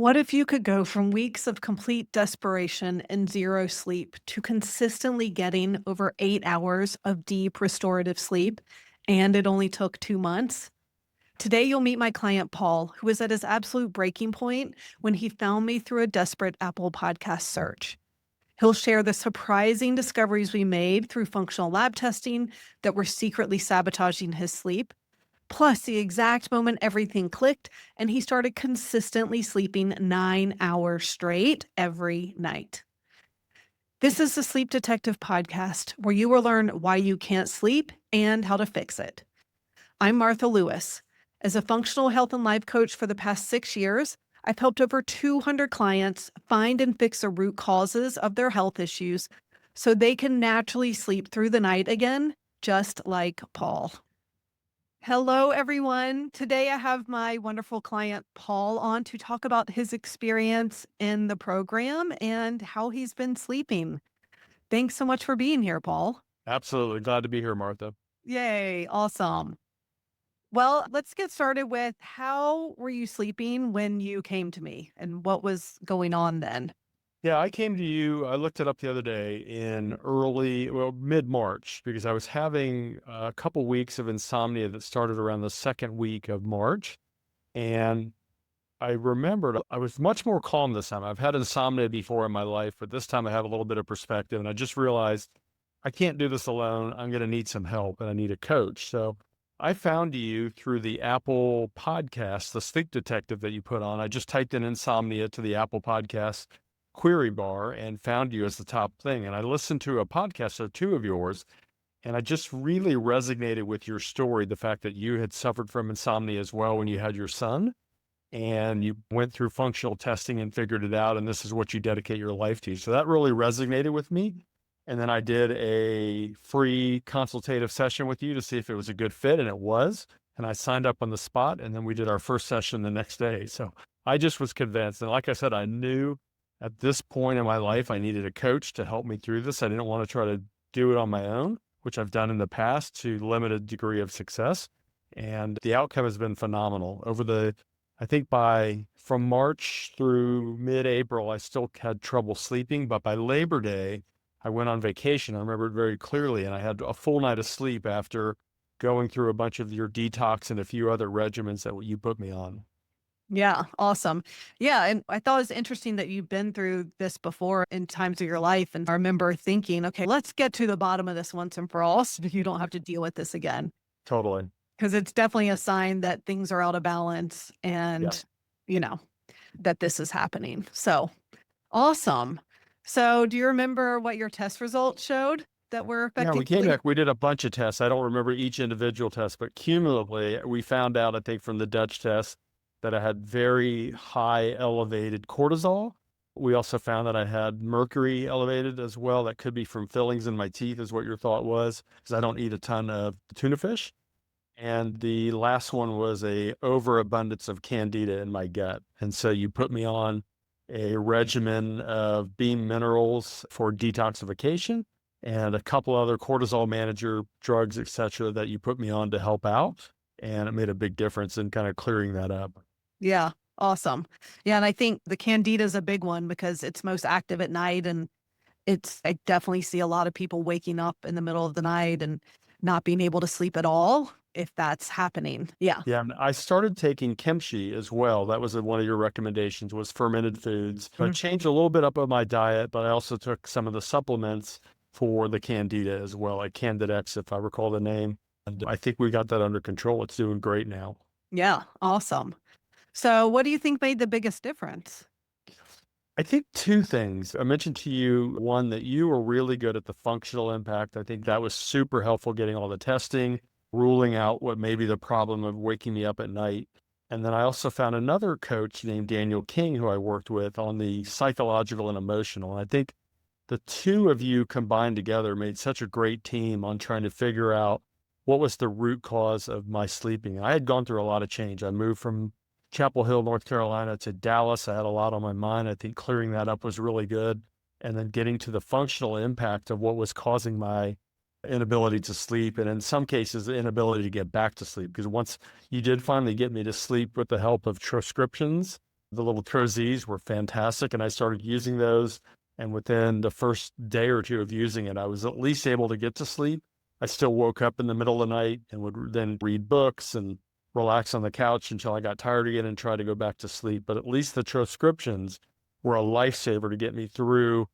What if you could go from weeks of complete desperation and zero sleep to consistently getting over 8 hours of deep restorative sleep, and it only took 2 months? Today, you'll meet my client, Paul, who was at his absolute breaking point when he found me through a desperate Apple podcast search. He'll share the surprising discoveries we made through functional lab testing that were secretly sabotaging his sleep, plus the exact moment everything clicked and he started consistently sleeping 9 hours straight every night. This is the Sleep Detective podcast where you will learn why you can't sleep and how to fix it. I'm Martha Lewis. As a functional health and life coach for the past 6 years, I've helped over 200 clients find and fix the root causes of their health issues so they can naturally sleep through the night again, just like Paul. Hello, everyone. Today I have my wonderful client, Paul, on to talk about his experience in the program and how he's been sleeping. Thanks so much for being here, Paul. Absolutely. Glad to be here, Martha. Yay, awesome. Well, let's get started with how were you sleeping when you came to me and what was going on then? Yeah, I came to you. I looked it up the other day in mid-March, because I was having a couple weeks of insomnia that started around the second week of March. And I remembered I was much more calm this time. I've had insomnia before in my life, but this time I have a little bit of perspective. And I just realized I can't do this alone. I'm going to need some help and I need a coach. So I found you through the Apple podcast, the sleep detective that you put on. I just typed in insomnia to the Apple podcast query bar and found you as the top thing. And I listened to a podcast or two of yours, and I just really resonated with your story. The fact that you had suffered from insomnia as well when you had your son, and you went through functional testing and figured it out. And this is what you dedicate your life to. So that really resonated with me. And then I did a free consultative session with you to see if it was a good fit, and it was. And I signed up on the spot, and then we did our first session the next day. So I just was convinced. And like I said, I knew at this point in my life, I needed a coach to help me through this. I didn't want to try to do it on my own, which I've done in the past to limited degree of success. And the outcome has been phenomenal. I think from March through mid-April, I still had trouble sleeping, but by Labor Day, I went on vacation. I remember it very clearly, and I had a full night of sleep after going through a bunch of your detox and a few other regimens that you put me on. Yeah, awesome. Yeah, and I thought it was interesting that you've been through this before in times of your life. And I remember thinking, okay, let's get to the bottom of this once and for all so you don't have to deal with this again. Totally. Because it's definitely a sign that things are out of balance Yeah. and, you know, that this is happening. So awesome. So do you remember what your test results showed that were Yeah, affecting we came sleep? back. We did a bunch of tests. I don't remember each individual test, but cumulatively, we found out, I think, from the Dutch test that I had very high elevated cortisol. We also found that I had mercury elevated as well. That could be from fillings in my teeth, is what your thought was, because I don't eat a ton of tuna fish. And the last one was a overabundance of candida in my gut. And so you put me on a regimen of beam minerals for detoxification and a couple other cortisol manager drugs, et cetera, that you put me on to help out. And it made a big difference in kind of clearing that up. Yeah, awesome. Yeah, and I think the candida is a big one because it's most active at night and I definitely see a lot of people waking up in the middle of the night and not being able to sleep at all if that's happening. Yeah. Yeah, and I started taking kimchi as well. That was one of your recommendations, was fermented foods. So I Mhm. changed a little bit up of my diet, but I also took some of the supplements for the candida as well, like Candidex, if I recall the name. And I think we got that under control. It's doing great now. Yeah, awesome. So what do you think made the biggest difference? I think two things. I mentioned to you, one, that you were really good at the functional impact. I think that was super helpful, getting all the testing, ruling out what may be the problem of waking me up at night. And then I also found another coach named Daniel King, who I worked with on the psychological and emotional. And I think the two of you combined together made such a great team on trying to figure out what was the root cause of my sleeping. I had gone through a lot of change. I moved from Chapel Hill, North Carolina to Dallas. I had a lot on my mind. I think clearing that up was really good. And then getting to the functional impact of what was causing my inability to sleep. And in some cases, the inability to get back to sleep. Because once you did finally get me to sleep with the help of prescriptions, The little cozies were fantastic, and I started using those. And within the first day or two of using it, I was at least able to get to sleep. I still woke up in the middle of the night and would then read books and relax on the couch until I got tired again and try to go back to sleep. But at least the transcriptions were a lifesaver to get me through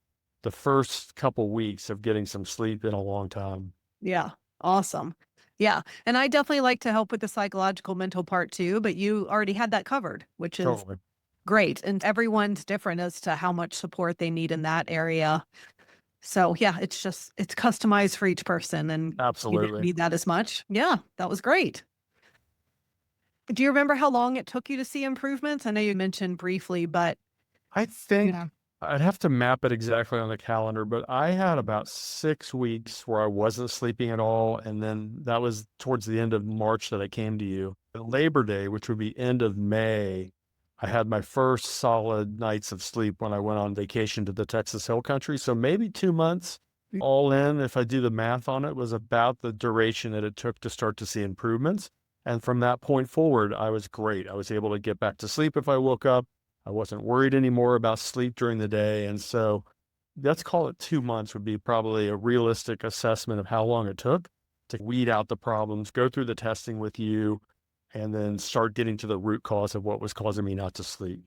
the first couple weeks of getting some sleep in a long time. Yeah. Awesome. Yeah. And I definitely like to help with the psychological mental part too, but you already had that covered, which is Totally. great. And everyone's different as to how much support they need in that area. So yeah, it's customized for each person and you didn't Absolutely. need that as much. Yeah, that was great. Do you remember how long it took you to see improvements? I know you mentioned briefly, but I you think know. I'd have to map it exactly on the calendar, but I had about 6 weeks where I wasn't sleeping at all, and then that was towards the end of March that I came to you. Labor Day, which would be end of May, I had my first solid nights of sleep when I went on vacation to the Texas Hill Country, so maybe 2 months all in, if I do the math on it, was about the duration that it took to start to see improvements, and from that point forward, I was great. I was able to get back to sleep if I woke up. I wasn't worried anymore about sleep during the day. And so let's call it 2 months would be probably a realistic assessment of how long it took to weed out the problems, go through the testing with you, and then start getting to the root cause of what was causing me not to sleep.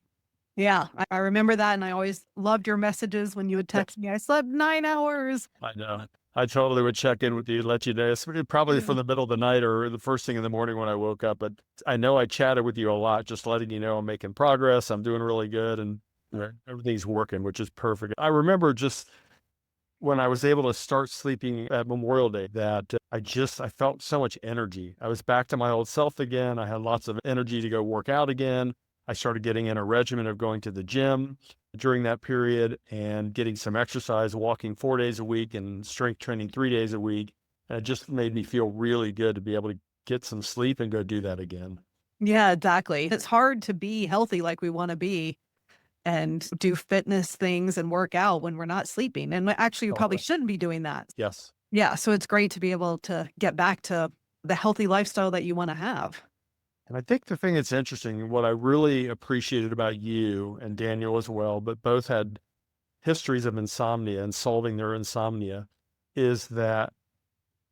Yeah, I remember that, and I always loved your messages when you would Yeah, text me, "I slept 9 hours." I know. I totally would check in with you, let you know, probably Yeah. from the middle of the night or the first thing in the morning when I woke up. But I know I chatted with you a lot, just letting you know I'm making progress. I'm doing really good and everything's working, which is perfect. I remember just when I was able to start sleeping at Memorial Day that I felt so much energy. I was back to my old self again. I had lots of energy to go work out again. I started getting in a regimen of going to the gym during that period and getting some exercise, walking 4 days a week and strength training 3 days a week. And it just made me feel really good to be able to get some sleep and go do that again. Yeah, exactly. It's hard to be healthy like we wanna be and do fitness things and work out when we're not sleeping, and actually, we probably Totally. shouldn't be doing that. Yes. Yeah, so it's great to be able to get back to the healthy lifestyle that you wanna have. And I think the thing that's interesting, what I really appreciated about you and Daniel as well, but both had histories of insomnia and solving their insomnia, is that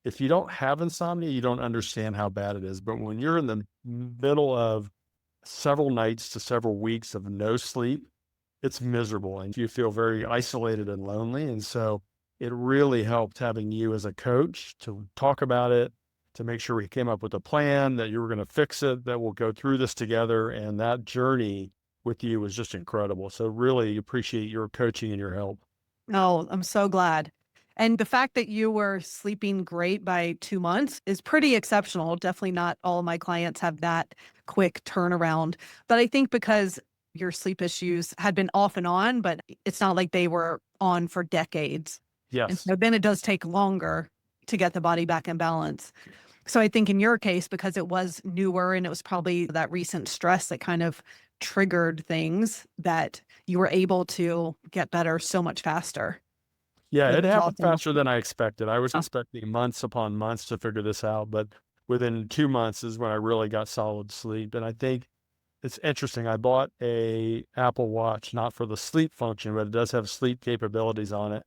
if you don't have insomnia, you don't understand how bad it is. But when you're in the middle of several nights to several weeks of no sleep, it's miserable and you feel very isolated and lonely. And so it really helped having you as a coach to talk about it, to make sure we came up with a plan that you were going to fix it, that we'll go through this together. And that journey with you was just incredible. So really appreciate your coaching and your help. Oh, I'm so glad. And the fact that you were sleeping great by 2 months is pretty exceptional. Definitely not all of my clients have that quick turnaround. But I think because your sleep issues had been off and on, but it's not like they were on for decades. And Yes. so then it does take longer to get the body back in balance. So I think in your case, because it was newer and it was probably that recent stress that kind of triggered things that you were able to get better so much faster, Yeah, which it is happened awesome. faster than I expected. I was Oh, expecting months upon months to figure this out, but within 2 months is when I really got solid sleep, and I think it's interesting. I bought a Apple Watch, not for the sleep function, but it does have sleep capabilities on it,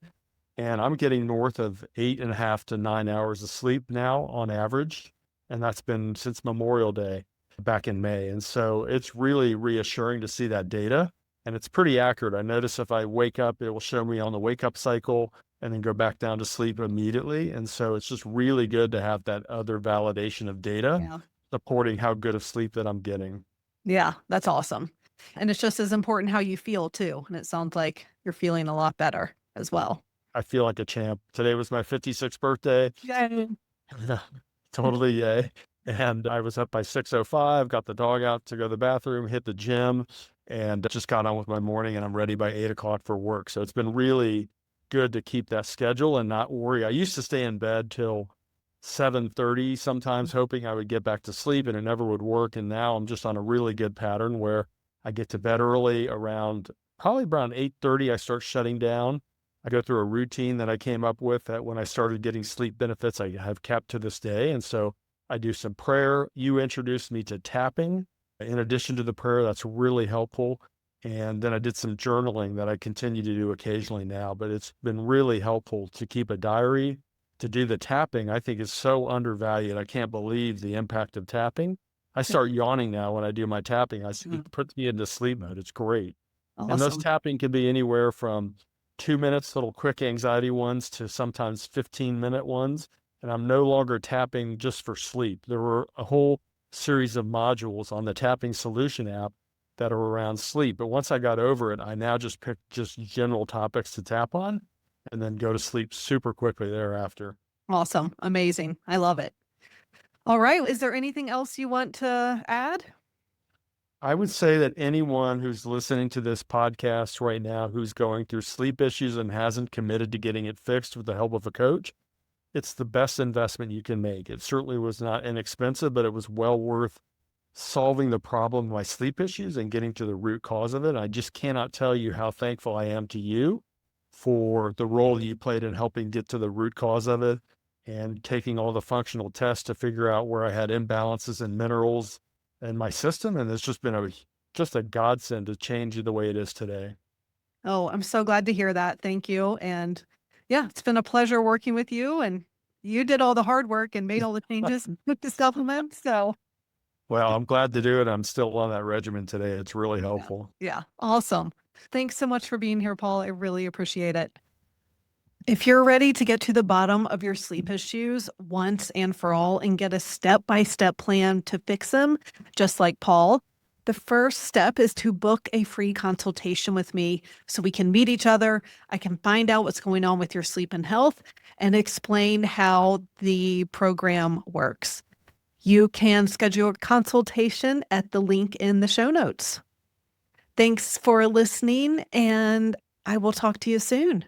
and I'm getting north of 8.5 to 9 hours of sleep now on average, and that's been since Memorial Day back in May, and so it's really reassuring to see that data, and it's pretty accurate. I notice if I wake up, it will show me on the wake up cycle and then go back down to sleep immediately, and so it's just really good to have that other validation of data yeah. supporting how good of sleep that I'm getting. Yeah, that's awesome. And it's just as important how you feel too, and it sounds like you're feeling a lot better as well. I feel like a champ. Today was my 56th birthday. Yay. Totally, yay. And I was up by 6:05, got the dog out to go to the bathroom, hit the gym, and just got on with my morning, and I'm ready by 8 o'clock for work. So it's been really good to keep that schedule and not worry. I used to stay in bed till 7:30 sometimes, hoping I would get back to sleep, and it never would work. And now I'm just on a really good pattern where I get to bed early around probably around 8:30, I start shutting down. I go through a routine that I came up with that when I started getting sleep benefits, I have kept to this day. And so I do some prayer. You introduced me to tapping in addition to the prayer. That's really helpful. And then I did some journaling that I continue to do occasionally now, but it's been really helpful to keep a diary. To do the tapping, I think is so undervalued. I can't believe the impact of tapping. I Yeah. start yawning now when I do my tapping. Mhm. It puts me into sleep mode. It's great. And those Awesome. tapping can be anywhere from 2 minutes, little quick anxiety ones, to sometimes 15-minute ones. And I'm no longer tapping just for sleep. There were a whole series of modules on the tapping solution app that are around sleep. But once I got over it, I now just pick just general topics to tap on and then go to sleep super quickly thereafter. Awesome. Amazing. I love it. All right. Is there anything else you want to add? I would say that anyone who's listening to this podcast right now who's going through sleep issues and hasn't committed to getting it fixed with the help of a coach, it's the best investment you can make. It certainly was not inexpensive, but it was well worth solving the problem of my sleep issues and getting to the root cause of it. I just cannot tell you how thankful I am to you for the role that you played in helping get to the root cause of it and taking all the functional tests to figure out where I had imbalances in minerals in my system. And it's just been just a godsend to change the way it is today. Oh, I'm so glad to hear that. Thank you. And yeah, it's been a pleasure working with you. And you did all the hard work and made all the changes and took the supplements. So Well, I'm glad to do it. I'm still on that regimen today. It's really yeah, helpful. yeah, awesome. Thanks so much for being here, Paul. I really appreciate it. If you're ready to get to the bottom of your sleep issues once and for all and get a step-by-step plan to fix them, just like Paul, the first step is to book a free consultation with me so we can meet each other. I can find out what's going on with your sleep and health and explain how the program works. You can schedule a consultation at the link in the show notes. Thanks for listening, and I will talk to you soon.